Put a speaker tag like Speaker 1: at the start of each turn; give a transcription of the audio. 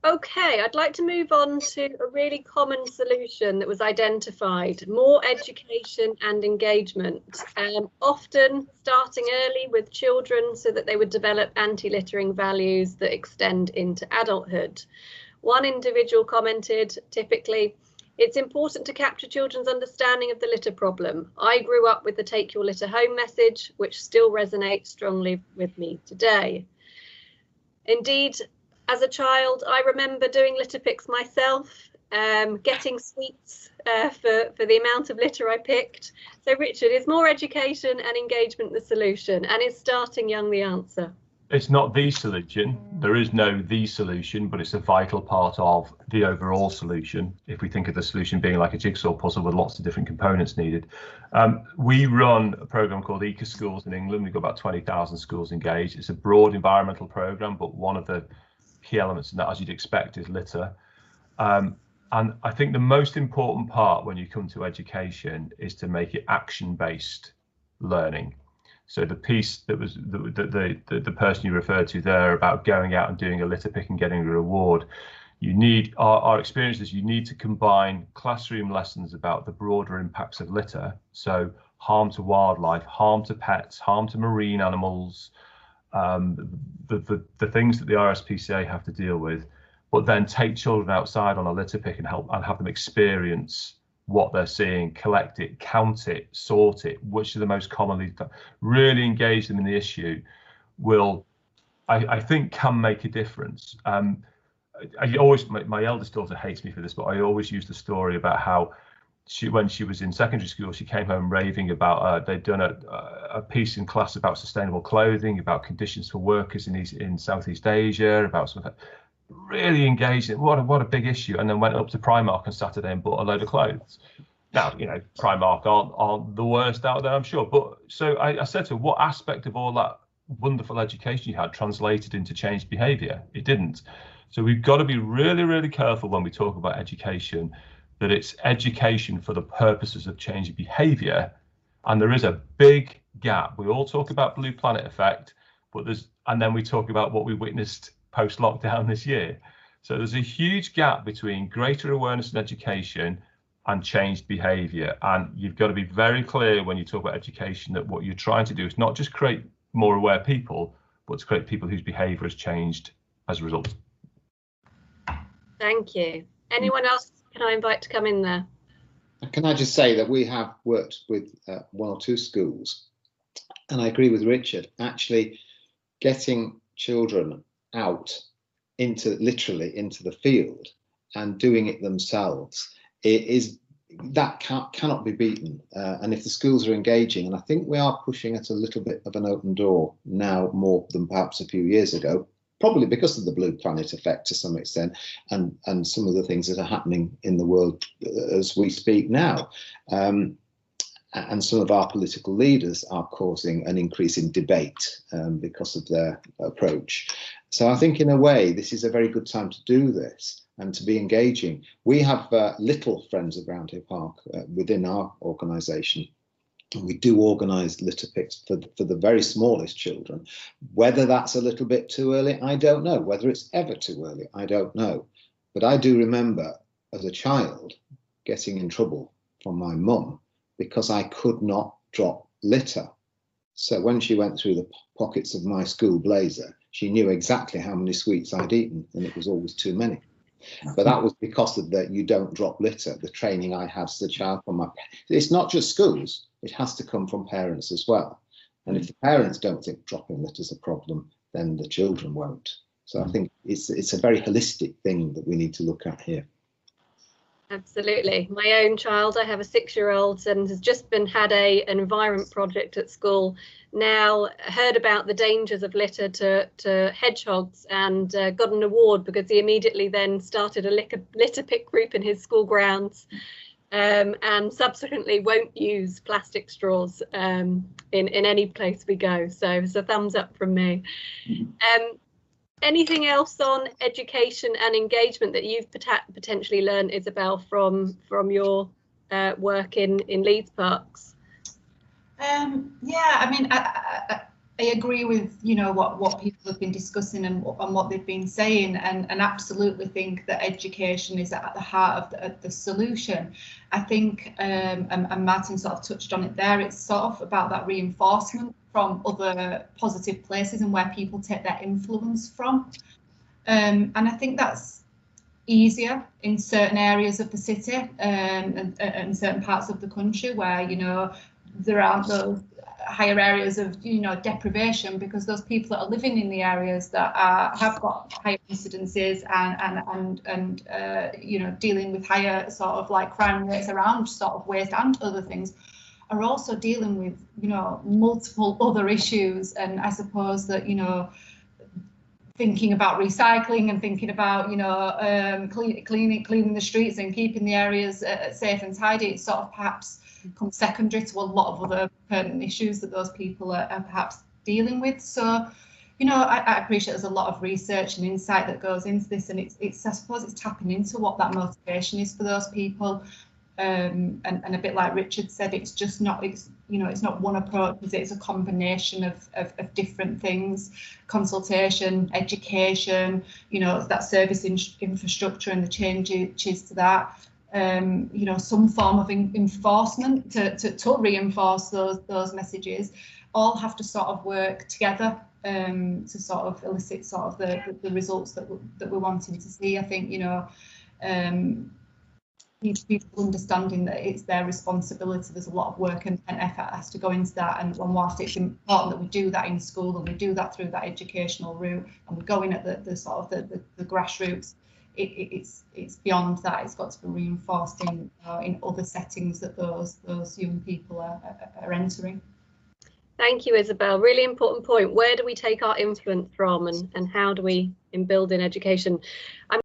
Speaker 1: Okay, I'd like to move on to a really common solution that was identified: more education and engagement, often starting early with children so that they would develop anti-littering values that extend into adulthood. One individual commented, typically, "It's important to capture children's understanding of the litter problem. I grew up with the Take Your Litter Home message, which still resonates strongly with me today." Indeed, as a child, I remember doing litter picks myself, getting sweets for the amount of litter I picked. So Richard, is more education and engagement the solution, and is starting young the answer?
Speaker 2: It's not the solution. There is no the solution, but it's a vital part of the overall solution. If we think of the solution being like a jigsaw puzzle with lots of different components needed. We run a program called Eco Schools in England. We've got about 20,000 schools engaged. It's a broad environmental program, but one of the key elements in that, as you'd expect, is litter. And I think the most important part when you come to education is to make it action-based learning. So the piece that was the person you referred to there about going out and doing a litter pick and getting a reward, you need, our experience is you need to combine classroom lessons about the broader impacts of litter. So harm to wildlife, harm to pets, harm to marine animals, the things that the RSPCA have to deal with, but then take children outside on a litter pick and have them experience what they're seeing, collect it, count it, sort it, which are the most commonly really engage them in the issue, will, I think, can make a difference. My eldest daughter hates me for this, but I always use the story about how when she was in secondary school, she came home raving about they'd done a piece in class about sustainable clothing, about conditions for workers in Southeast Asia, about something really engaging. What a big issue. And then went up to Primark on Saturday and bought a load of clothes. Now, you know, Primark aren't the worst out there, I'm sure. But so I said to her, what aspect of all that wonderful education you had translated into changed behaviour? It didn't. So we've got to be really, really careful when we talk about education, that it's education for the purposes of changing behaviour. And there is a big gap. We all talk about Blue Planet effect, but and then we talk about what we witnessed post-lockdown this year. So there's a huge gap between greater awareness and education and changed behaviour. And you've got to be very clear when you talk about education that what you're trying to do is not just create more aware people, but to create people whose behaviour has changed as a result.
Speaker 1: Thank you. Anyone else can I invite to come in there?
Speaker 3: Can I just say that we have worked with one or two schools, and I agree with Richard, actually getting children out literally into the field and doing it themselves, that cannot be beaten. And if the schools are engaging, and I think we are pushing at a little bit of an open door now, more than perhaps a few years ago, probably because of the Blue Planet effect to some extent, and some of the things that are happening in the world as we speak now. And some of our political leaders are causing an increase in debate because of their approach. So I think in a way, this is a very good time to do this and to be engaging. We have little Friends of Roundhay Park within our organisation. We do organise litter picks for the very smallest children. Whether that's a little bit too early, I don't know. Whether it's ever too early, I don't know. But I do remember as a child getting in trouble from my mum because I could not drop litter. So when she went through the pockets of my school blazer, she knew exactly how many sweets I'd eaten, and it was always too many. But that was because of that you don't drop litter, the training I had as a child from my. It's not just schools, it has to come from parents as well. And if the parents don't think dropping litter is a problem, then the children won't. So I think it's a very holistic thing that we need to look at here.
Speaker 1: Absolutely. My own child, I have a 6-year-old, and has just had an environment project at school. Now heard about the dangers of litter to hedgehogs, and got an award because he immediately then started a litter pick group in his school grounds, and subsequently won't use plastic straws in any place we go. So it's a thumbs up from me. Anything else on education and engagement that you've potentially learned, Isobel, from your work in Leeds parks?
Speaker 4: Yeah, I mean, agree with, you know, what people have been discussing and what they've been saying, and absolutely think that education is at the heart of the solution. I think, and Martin sort of touched on it there, it's sort of about that reinforcement from other positive places and where people take their influence from. And I think that's easier in certain areas of the city and certain parts of the country where, you know, there aren't those higher areas of, you know, deprivation, because those people that are living in the areas that have got higher incidences and you know, dealing with higher sort of like crime rates around sort of waste and other things, are also dealing with, you know, multiple other issues. And I suppose that, you know, thinking about recycling and thinking about, you know, cleaning the streets and keeping the areas safe and tidy, it sort of perhaps comes secondary to a lot of other pertinent issues that those people are perhaps dealing with. So, you know, I appreciate there's a lot of research and insight that goes into this, and it's I suppose it's tapping into what that motivation is for those people. And a bit like Richard said, it's just not, it's, you know, it's not one approach, it's a combination of different things: consultation, education, you know, that service infrastructure and the changes to that, you know, some form of enforcement to reinforce those messages, all have to sort of work together to sort of elicit sort of the results that we're wanting to see. I think, you know, people understanding that it's their responsibility. There's a lot of work and effort has to go into that, and whilst it's important that we do that in school and we do that through that educational route and we go in at the sort of the grassroots, it's beyond that. It's got to be reinforced in other settings that those young people are entering.
Speaker 1: Thank you, Isobel. Really important point. Where do we take our influence from, and how do we build in education?